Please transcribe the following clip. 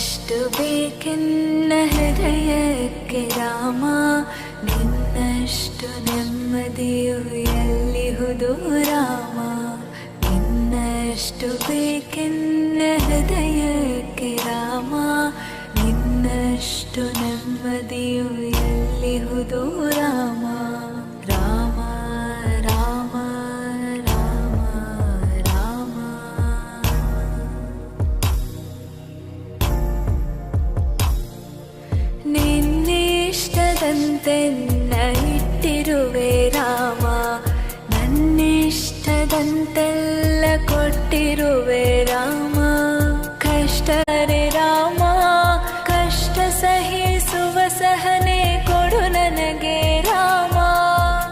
ನಿನ್ನಷ್ಟು ಬೇಕೆನ್ನ ಹೃದಯಕ್ಕೆ ರಾಮ, ನಿನ್ನಷ್ಟು ನೆಮ್ಮದಿಯು ಎಲ್ಲಿಹುದು ರಾಮ. ನಿನ್ನಷ್ಟು ಬೇಕೆನ್ನ ಹೃದಯಕ್ಕೆ ರಾಮ, ನಿನ್ನಷ್ಟು ನೆಮ್ಮದಿಯು ಎಲ್ಲಿಹುದು ರಾಮ. ರಾಮ ರಾಮ ರಾಮ ರಾಮ. ನಿನ್ನಿಷ್ಟದಂತೆನ್ನ ಇಟ್ಟಿರುವೆ ರಾಮ, ನನ್ನಿಷ್ಟದಂತೆಲ್ಲ ಕೊಟ್ಟಿರುವೆ ರಾಮ.